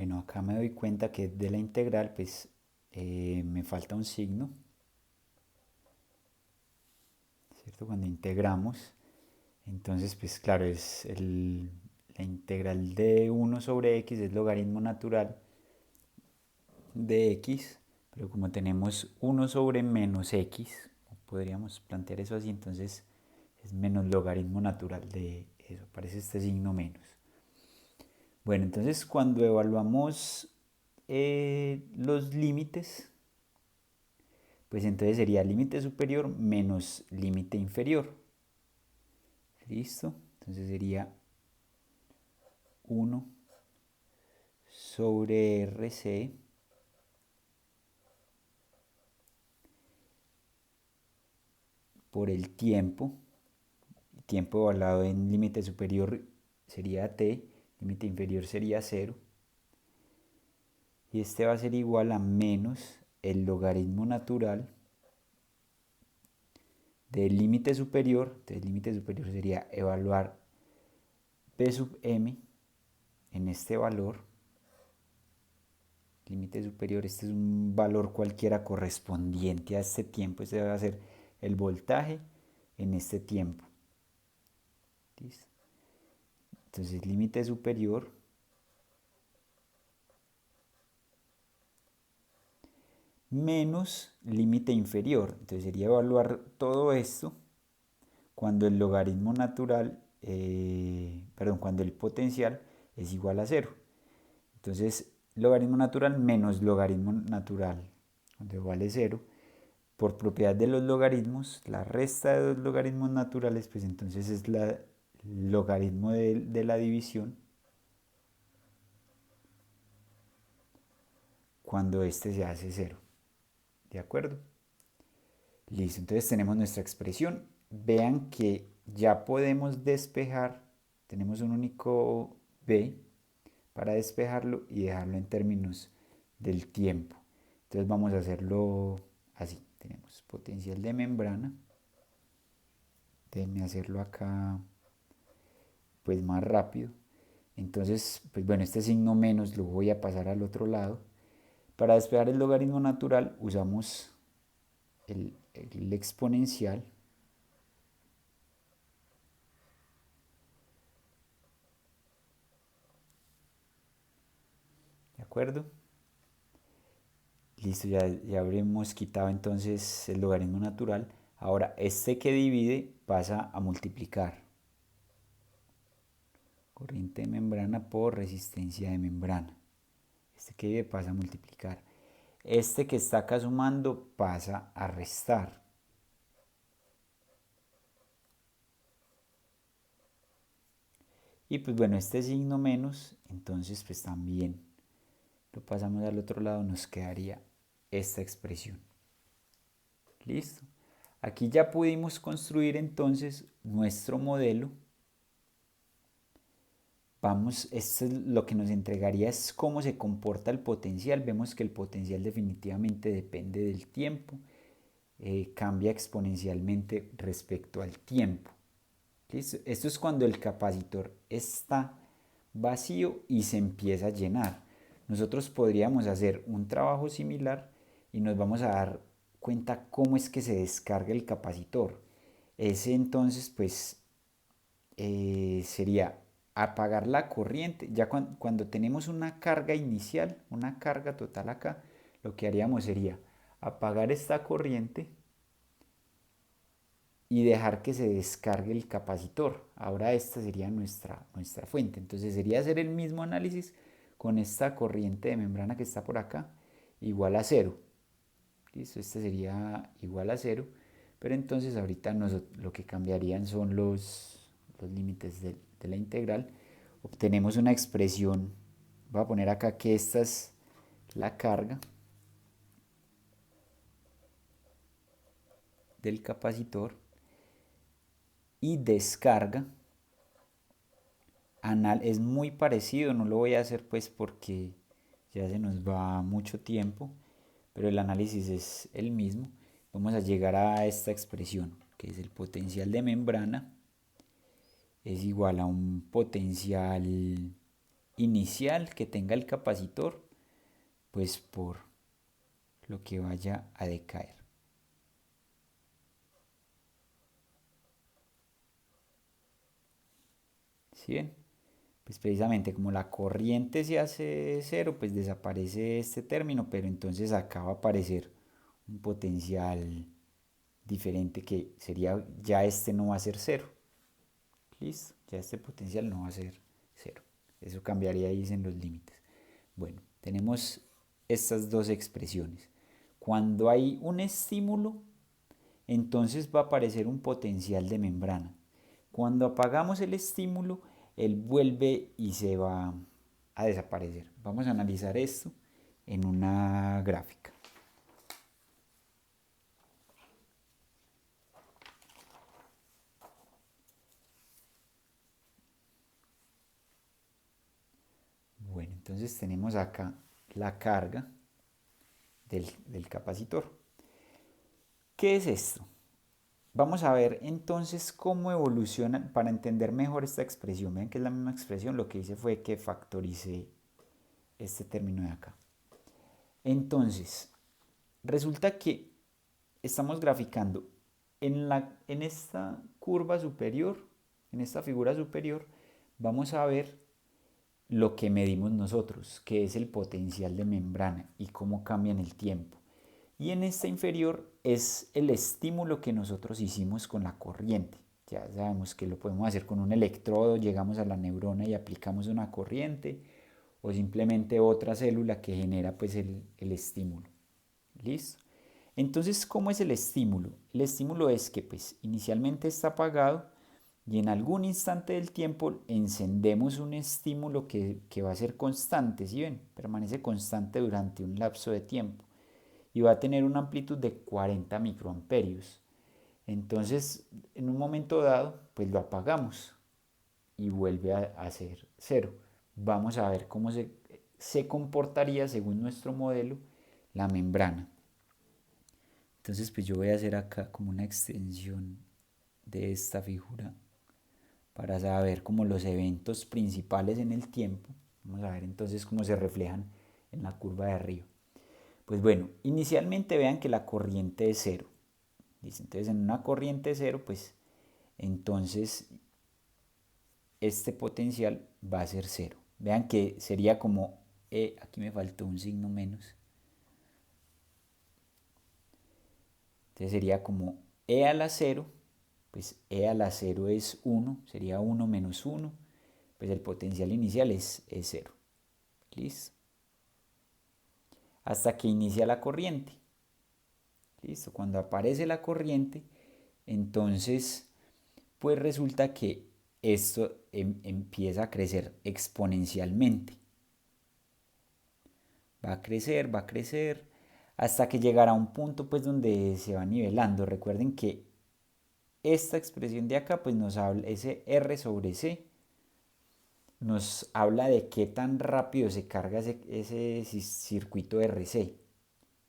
Bueno, acá me doy cuenta que de la integral pues me falta un signo, ¿cierto? Cuando integramos, entonces pues claro, la integral de 1/x es logaritmo natural de x, pero como tenemos 1/-x, podríamos plantear eso así, entonces es menos logaritmo natural de eso, aparece este signo menos. Bueno, entonces cuando evaluamos los límites, pues entonces sería límite superior menos límite inferior. ¿Listo? Entonces sería 1/RC por el tiempo. Tiempo evaluado en límite superior sería t, límite inferior sería 0. Y este va a ser igual a menos el logaritmo natural del límite superior. Entonces el límite superior sería evaluar p sub m en este valor. Límite superior, este es un valor cualquiera correspondiente a este tiempo. Este va a ser el voltaje en este tiempo. ¿Listo? Entonces límite superior menos límite inferior. Entonces sería evaluar todo esto cuando el logaritmo natural, cuando el potencial es igual a 0. Entonces logaritmo natural menos logaritmo natural, cuando vale 0. Por propiedad de los logaritmos, la resta de los logaritmos naturales, pues entonces es el logaritmo de la división cuando este se hace 0. ¿De acuerdo? Listo, entonces tenemos nuestra expresión. Vean que ya podemos despejar, tenemos un único b para despejarlo y dejarlo en términos del tiempo. Entonces vamos a hacerlo así. Tenemos potencial de membrana. Déjenme hacerlo acá pues más rápido. Entonces, pues bueno, este signo menos lo voy a pasar al otro lado. Para despejar el logaritmo natural usamos el exponencial. ¿De acuerdo? Listo, ya habremos quitado entonces el logaritmo natural. Ahora, este que divide pasa a multiplicar. Corriente de membrana por resistencia de membrana. Este que divide pasa a multiplicar. Este que está acá sumando pasa a restar. Y pues bueno, este signo menos, entonces pues también lo pasamos al otro lado, nos quedaría esta expresión. Listo. Aquí ya pudimos construir entonces nuestro modelo. Esto es lo que nos entregaría es cómo se comporta el potencial. Vemos que el potencial definitivamente depende del tiempo, cambia exponencialmente respecto al tiempo. ¿Listo? Esto es cuando el capacitor está vacío y se empieza a llenar. Nosotros podríamos hacer un trabajo similar y nos vamos a dar cuenta cómo es que se descarga el capacitor. Ese entonces pues sería apagar la corriente. Ya cuando tenemos una carga inicial, una carga total acá, lo que haríamos sería apagar esta corriente y dejar que se descargue el capacitor. Ahora esta sería nuestra fuente. Entonces sería hacer el mismo análisis con esta corriente de membrana que está por acá, igual a 0. ¿Listo? Este sería igual a 0. Pero entonces ahorita lo que cambiarían son los límites de la integral. Obtenemos una expresión. Voy a poner acá que esta es la carga del capacitor y descarga anal es muy parecido, no lo voy a hacer pues porque ya se nos va mucho tiempo, pero el análisis es el mismo. Vamos a llegar a esta expresión, que es el potencial de membrana, es igual a un potencial inicial que tenga el capacitor, pues por lo que vaya a decaer. ¿Sí ven? Pues precisamente como la corriente se hace cero, pues desaparece este término, pero entonces acá va a aparecer un potencial diferente que sería, ya este no va a ser cero. Listo, ya este potencial no va a ser cero. Eso cambiaría ahí en los límites. Bueno, tenemos estas dos expresiones. Cuando hay un estímulo, entonces va a aparecer un potencial de membrana. Cuando apagamos el estímulo, él vuelve y se va a desaparecer. Vamos a analizar esto en una gráfica. Bueno, entonces tenemos acá la carga del capacitor. ¿Qué es esto? Vamos a ver entonces cómo evoluciona, para entender mejor esta expresión. Vean que es la misma expresión, lo que hice fue que factoricé este término de acá. Entonces, resulta que estamos graficando en esta curva superior, en esta figura superior, vamos a ver lo que medimos nosotros, que es el potencial de membrana y cómo cambia en el tiempo. Y en esta inferior es el estímulo que nosotros hicimos con la corriente. Ya sabemos que lo podemos hacer con un electrodo, llegamos a la neurona y aplicamos una corriente, o simplemente otra célula que genera pues el estímulo. ¿Listo? Entonces, ¿cómo es el estímulo? El estímulo es que pues inicialmente está apagado y en algún instante del tiempo encendemos un estímulo que va a ser constante, ¿sí ven? Permanece constante durante un lapso de tiempo y va a tener una amplitud de 40 microamperios. Entonces, en un momento dado, pues lo apagamos y vuelve a ser cero. Vamos a ver cómo se comportaría según nuestro modelo la membrana. Entonces, pues yo voy a hacer acá como una extensión de esta figura para saber como los eventos principales en el tiempo. Vamos a ver entonces cómo se reflejan en la curva de arriba. Pues bueno, inicialmente vean que la corriente es cero. Entonces en una corriente cero, pues entonces este potencial va a ser cero. Vean que sería como E, aquí me faltó un signo menos. Entonces sería como E a la cero, pues E a la cero es 1, sería 1 menos 1, pues el potencial inicial es cero. ¿Listo? Hasta que inicia la corriente. ¿Listo? Cuando aparece la corriente, entonces, pues resulta que esto empieza a crecer exponencialmente. Va a crecer, hasta que llegará a un punto pues donde se va nivelando. Recuerden que esta expresión de acá pues nos habla, ese R sobre C, nos habla de qué tan rápido se carga ese circuito RC.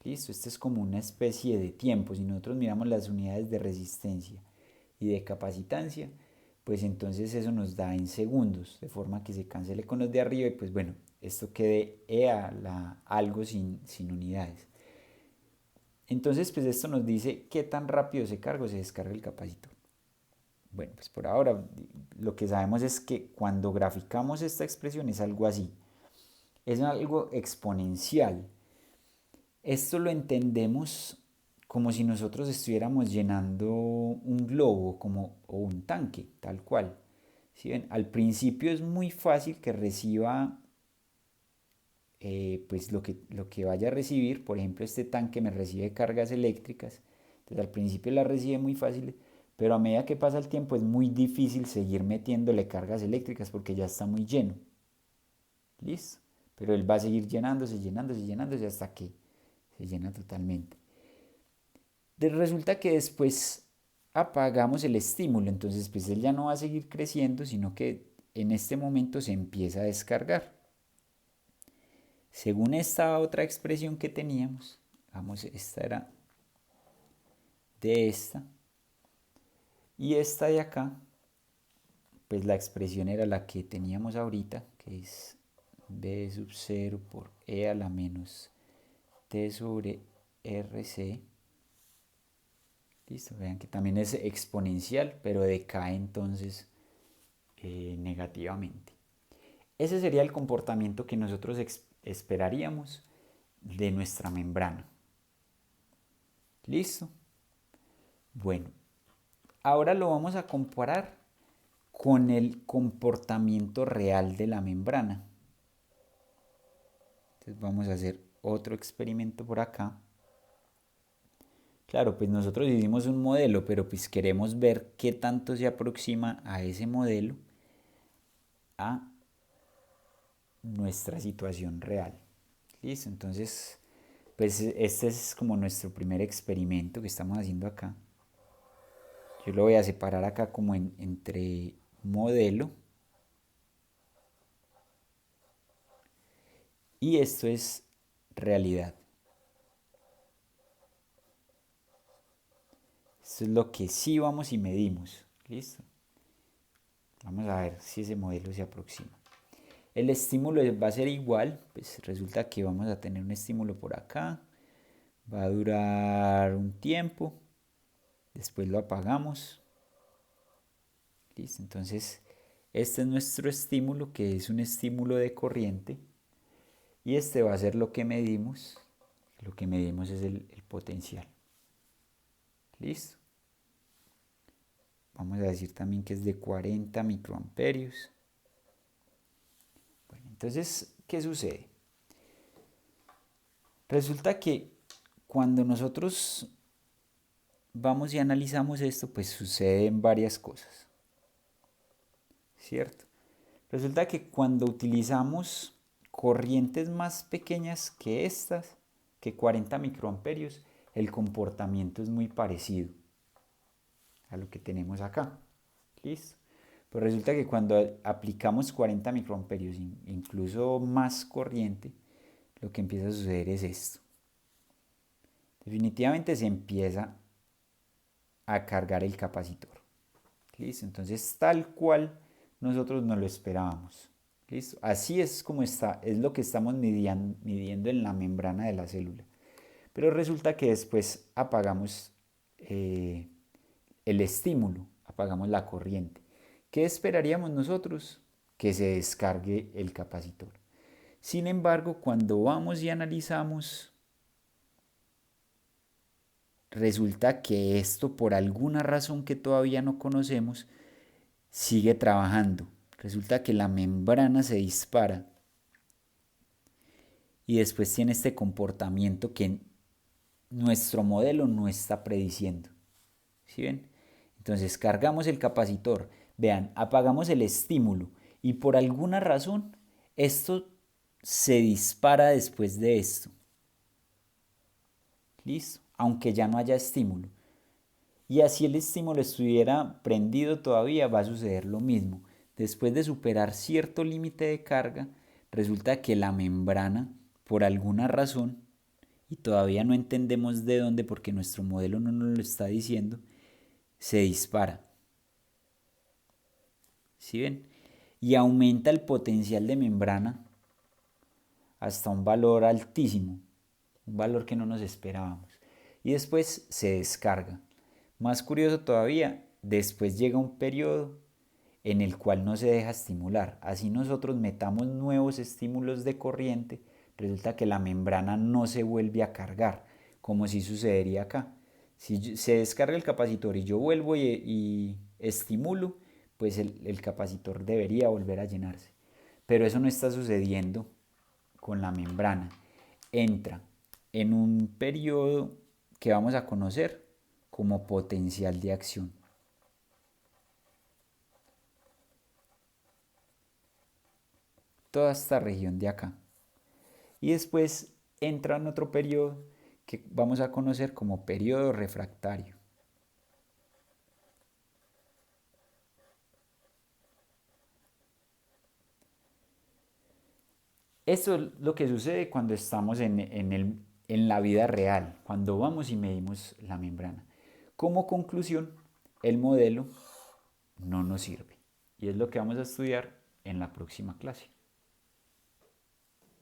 Listo, esto es como una especie de tiempo. Si nosotros miramos las unidades de resistencia y de capacitancia, pues entonces eso nos da en segundos, de forma que se cancele con los de arriba y pues bueno, esto quede algo sin unidades. Entonces pues esto nos dice qué tan rápido se carga o se descarga el capacitor. Bueno, pues por ahora lo que sabemos es que cuando graficamos esta expresión es algo así, es algo exponencial. Esto lo entendemos como si nosotros estuviéramos llenando un globo o un tanque, tal cual. ¿Sí ven? Al principio es muy fácil que reciba pues lo que vaya a recibir. Por ejemplo, este tanque me recibe cargas eléctricas. Entonces al principio la recibe muy fácil, pero a medida que pasa el tiempo es muy difícil seguir metiéndole cargas eléctricas porque ya está muy lleno. ¿Listo? Pero él va a seguir llenándose, llenándose, llenándose hasta que se llena totalmente. Resulta que después apagamos el estímulo, entonces pues él ya no va a seguir creciendo, sino que en este momento se empieza a descargar. Según esta otra expresión que teníamos, vamos, esta era de esta, y esta de acá, pues la expresión era la que teníamos ahorita, que es B sub 0 por E a la menos T sobre RC. Listo, vean que también es exponencial, pero decae entonces negativamente. Ese sería el comportamiento que nosotros esperaríamos de nuestra membrana. ¿Listo? Bueno, ahora lo vamos a comparar con el comportamiento real de la membrana. Entonces vamos a hacer otro experimento por acá. Claro, pues nosotros hicimos un modelo, pero pues queremos ver qué tanto se aproxima a ese modelo a nuestra situación real. ¿Listo? Entonces, pues este es como nuestro primer experimento que estamos haciendo acá. Yo lo voy a separar acá como entre modelo y esto es realidad. Esto es lo que sí vamos y medimos. ¿Listo? Vamos a ver si ese modelo se aproxima. El estímulo va a ser igual, pues resulta que vamos a tener un estímulo por acá, va a durar un tiempo, después lo apagamos. Listo, entonces este es nuestro estímulo, que es un estímulo de corriente, y este va a ser lo que medimos. Lo que medimos es el potencial. Listo. Vamos a decir también que es de 40 microamperios. Bueno, entonces, ¿qué sucede? Resulta que cuando nosotros vamos y analizamos esto, pues suceden varias cosas, ¿cierto? Resulta que cuando utilizamos corrientes más pequeñas que estas, que 40 microamperios, el comportamiento es muy parecido a lo que tenemos acá. ¿Listo? Pues resulta que cuando aplicamos 40 microamperios, incluso más corriente, lo que empieza a suceder es esto. Definitivamente se empieza a cargar el capacitor. ¿Listo? Entonces, tal cual nosotros no lo esperábamos. ¿Listo? Así es como está, es lo que estamos midiendo en la membrana de la célula. Pero resulta que después apagamos el estímulo, apagamos la corriente. ¿Qué esperaríamos nosotros? Que se descargue el capacitor. Sin embargo, cuando vamos y analizamos, resulta que esto, por alguna razón que todavía no conocemos, sigue trabajando. Resulta que la membrana se dispara y después tiene este comportamiento que nuestro modelo no está prediciendo. ¿Sí ven? Entonces cargamos el capacitor, vean, apagamos el estímulo y por alguna razón esto se dispara después de esto. ¿Listo? Aunque ya no haya estímulo. Y así el estímulo estuviera prendido todavía, va a suceder lo mismo. Después de superar cierto límite de carga, resulta que la membrana, por alguna razón, y todavía no entendemos de dónde porque nuestro modelo no nos lo está diciendo, se dispara. ¿Sí ven? Y aumenta el potencial de membrana hasta un valor altísimo, un valor que no nos esperábamos. Y después se descarga. Más curioso todavía, después llega un periodo en el cual no se deja estimular. Así nosotros metamos nuevos estímulos de corriente, resulta que la membrana no se vuelve a cargar, como si sucedería acá. Si se descarga el capacitor y yo vuelvo y estimulo, pues el capacitor debería volver a llenarse. Pero eso no está sucediendo con la membrana. Entra en un periodo que vamos a conocer como potencial de acción. Toda esta región de acá. Y después entra en otro periodo que vamos a conocer como periodo refractario. Esto es lo que sucede cuando estamos en la vida real, cuando vamos y medimos la membrana. Como conclusión, el modelo no nos sirve. Y es lo que vamos a estudiar en la próxima clase.